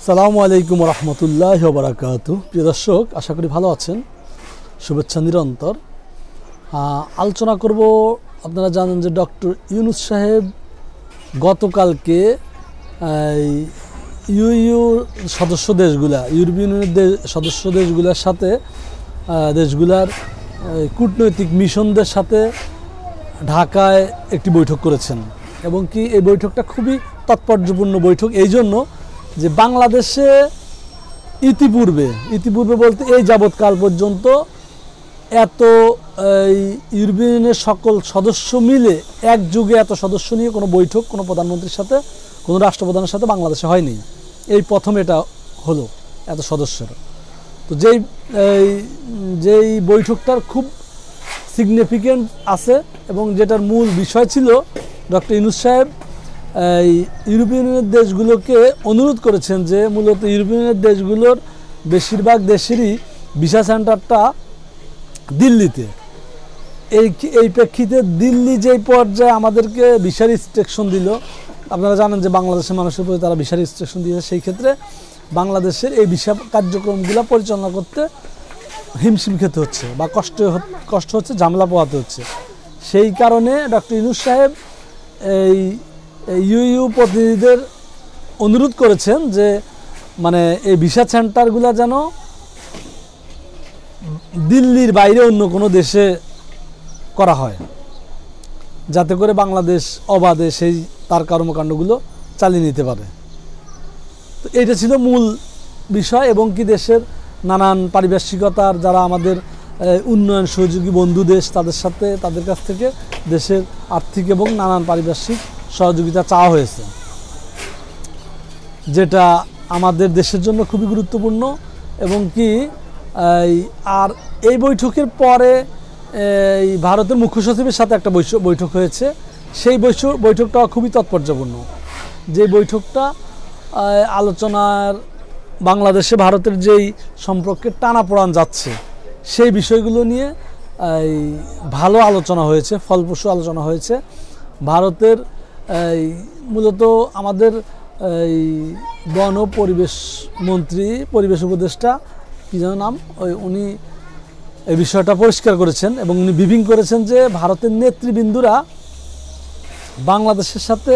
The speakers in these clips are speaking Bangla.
সালামু আলাইকুম রহমতুল্লাহ বারাকাতু। প্রিয় দর্শক, আশা করি ভালো আছেন। শুভেচ্ছা নিরন্তর। আলোচনা করব, আপনারা জানেন যে ডক্টর ইউনূস সাহেব গতকালকে ইউ সদস্য দেশগুলা, ইউরোপীয় ইউনিয়নের সদস্য দেশগুলোর সাথে দেশগুলার কূটনৈতিক মিশনদের সাথে ঢাকায় একটি বৈঠক করেছেন এবং কি এই বৈঠকটা খুবই তাৎপর্যপূর্ণ বৈঠক এই জন্য যে বাংলাদেশে ইতিপূর্বে বলতে এই যাবৎকাল পর্যন্ত এত ইউরোপীয় ইউনিয়নের সকল সদস্য মিলে একযোগে এত সদস্য নিয়ে কোনো বৈঠক কোনো প্রধানমন্ত্রীর সাথে কোনো রাষ্ট্রপ্রধানের সাথে বাংলাদেশে হয়নি। এই প্রথম এটা হলো এত সদস্যের। তো যেই বৈঠকটার খুব সিগনিফিকেন্ট আছে এবং যেটার মূল বিষয় ছিল ডক্টর ইউনূস সাহেব ইউরোপীয় ইউনিয়নের দেশগুলোকে অনুরোধ করেছেন যে মূলত ইউরোপীয় ইউনিয়নের দেশগুলোর বেশিরভাগ দেশেরই ভিসা সেন্টারটা দিল্লিতে। এই প্রেক্ষিতে দিল্লি যেই পর্যায়ে আমাদেরকে ভিসা রিস্ট্রিকশন দিল, আপনারা জানেন যে বাংলাদেশের মানুষের প্রতি তারা ভিসা রিস্ট্রিকশন দিয়েছে, সেই ক্ষেত্রে বাংলাদেশের এই ভিসা কার্যক্রমগুলো পরিচালনা করতে হিমশিম খেতে হচ্ছে বা কষ্ট হচ্ছে, ঝামেলা পোহাতে হচ্ছে। সেই কারণে ডক্টর ইউনূস সাহেব এই ইউ প্রতিনিধিদের অনুরোধ করেছেন যে মানে এই ভিসা সেন্টারগুলো যেন দিল্লির বাইরে অন্য কোনো দেশে করা হয়, যাতে করে বাংলাদেশ অবাধে তার কর্মকাণ্ডগুলো চালিয়ে নিতে পারে। তো এটা ছিল মূল বিষয় এবং কি দেশের নানান পারিপার্শ্বিকতার যারা আমাদের উন্নয়ন সহযোগী বন্ধু দেশ তাদের কাছ থেকে দেশের আর্থিক এবং নানান পারিপার্শ্বিক সহযোগিতা চাওয়া হয়েছে, যেটা আমাদের দেশের জন্য খুবই গুরুত্বপূর্ণ। এবং কি আর এই বৈঠকের পরে ভারতের মুখ্য সচিবের সাথে একটা বৈঠক হয়েছে। সেই বৈঠকটা খুবই তাৎপর্যপূর্ণ। যে বৈঠকটা আলোচনার বাংলাদেশে ভারতের যেই সম্পর্কের টানাপোড়েন যাচ্ছে সেই বিষয়গুলো নিয়ে ভালো আলোচনা হয়েছে, ফলপ্রসূ আলোচনা হয়েছে। ভারতের মূলত আমাদের বন পরিবেশ মন্ত্রী, পরিবেশ উপদেষ্টা কী যেন নাম, উনি এই বিষয়টা পরিষ্কার করেছেন এবং উনি ব্রিফিং করেছেন যে ভারতের নেতৃবৃন্দরা বাংলাদেশের সাথে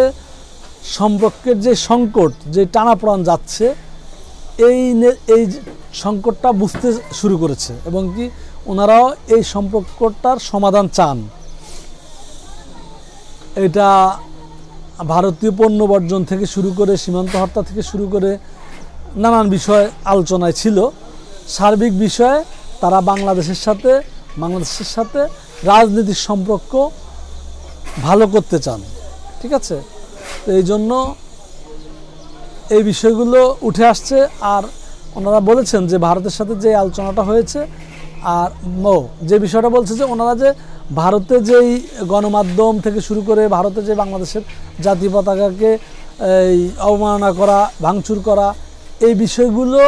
সম্পর্কের যে সংকট, যে টানাপোড়েন যাচ্ছে এই সংকটটা বুঝতে শুরু করেছে এবং কি ওনারাও এই সম্পর্কটার সমাধান চান। এটা ভারতীয় পণ্য বর্জন থেকে শুরু করে সীমান্ত হত্যা থেকে শুরু করে নানান বিষয় আলোচনায় ছিল। সার্বিক বিষয়ে তারা বাংলাদেশের সাথে রাজনৈতিক সম্পর্ক ভালো করতে চান, ঠিক আছে। তো এই জন্য এই বিষয়গুলো উঠে আসছে। আর ওনারা বলেছেন যে ভারতের সাথে যে আলোচনাটা হয়েছে আর যে বিষয়টা বলছে যে ওনারা যে ভারতে যেই গণমাধ্যম থেকে শুরু করে ভারতে যে বাংলাদেশের জাতীয় পতাকাকে অবমাননা করা, ভাঙচুর করা, এই বিষয়গুলো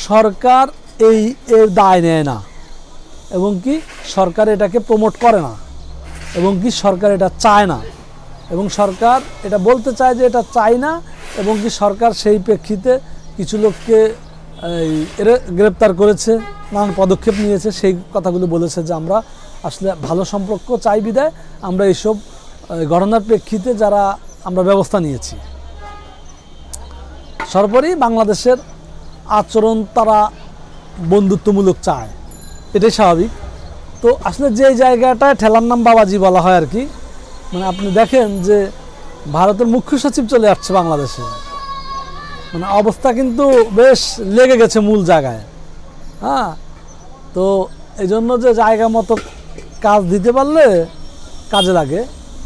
সরকার এর দায় নেয় না এবং কি সরকার এটাকে প্রমোট করে না এবং কি সরকার এটা চায় না এবং সরকার এটা বলতে চায় যে এটা চায় না এবং কি সরকার সেই প্রেক্ষিতে কিছু লোককে গ্রেপ্তার করেছে, নানান পদক্ষেপ নিয়েছে। সেই কথাগুলো বলেছে যে আমরা আসলে ভালো সম্পর্ক চাই বিদায় আমরা এইসব ঘটনার প্রেক্ষিতে আমরা ব্যবস্থা নিয়েছি। সর্বোপরি বাংলাদেশের আচরণ তারা বন্ধুত্বমূলক চায়, এটাই স্বাভাবিক। তো আসলে যে জায়গাটায় ঠেলার নাম বাবাজি বলা হয় আর কি, মানে আপনি দেখেন যে ভারতের মুখ্য সচিব চলে আসছে বাংলাদেশে, মানে অবস্থা কিন্তু বেশ লেগে গেছে মূল জায়গায়। হ্যাঁ, তো এই জন্য যে জায়গা মতো কাজ দিতে পারলে কাজে লাগে।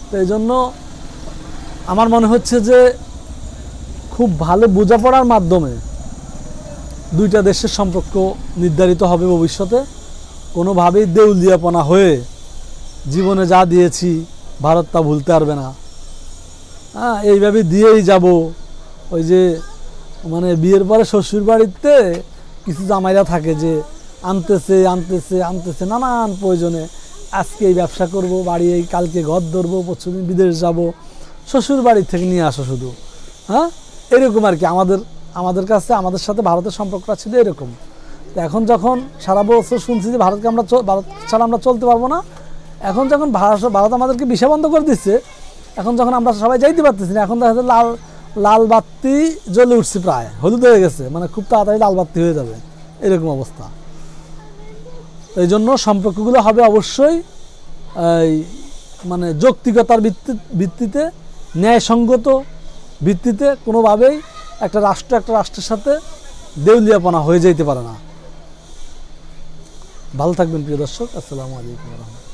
তো এই জন্য আমার মনে হচ্ছে যে খুব ভালো বোঝাপড়ার মাধ্যমে দুইটা দেশের সম্পর্ক নির্ধারিত হবে ভবিষ্যতে। কোনোভাবেই দেউলিয়াপনা হয়ে জীবনে যা দিয়েছি ভারত তা ভুলতে পারবে না, হ্যাঁ, এইভাবে দিয়েই যাব। ওই যে মানে বিয়ের পরে শ্বশুর বাড়িতে কিছু জামাইরা থাকে যে আনতেছে নানান প্রয়োজনে, আজকে এই ব্যবসা করব, বাড়ি এই কালকে ঘর ধরবো, পরশুদিন বিদেশ যাব, শ্বশুর বাড়ি থেকে নিয়ে আসো শুধু, হ্যাঁ, এরকম আর কি আমাদের আমাদের কাছে আমাদের সাথে ভারতের সম্পর্কটা ছিল এরকম। তো এখন যখন সারা বছর শুনছি যে ভারত ছাড়া আমরা চলতে পারবো না, এখন যখন ভারত আমাদেরকে ভিসা বন্ধ করে দিচ্ছে, এখন যখন আমরা সবাই যাইতে পারতেছি না, এখন দেখা যাচ্ছে লাল বাতি জ্বলে উঠছে, প্রায় হলুদ হয়ে গেছে, মানে খুব তাড়াতাড়ি লাল বাতি হয়ে যাবে এরকম অবস্থা। এই জন্য সম্পর্কগুলো হবে অবশ্যই মানে যৌক্তিকতার ভিত্তিতে, ন্যায়সঙ্গত ভিত্তিতে। কোনোভাবেই একটা রাষ্ট্রের সাথে দেউলিয়াপনা হয়ে যাইতে পারে না। ভালো থাকবেন প্রিয় দর্শক, আসসালামু আলাইকুম ওয়া রাহমাতুল্লাহ।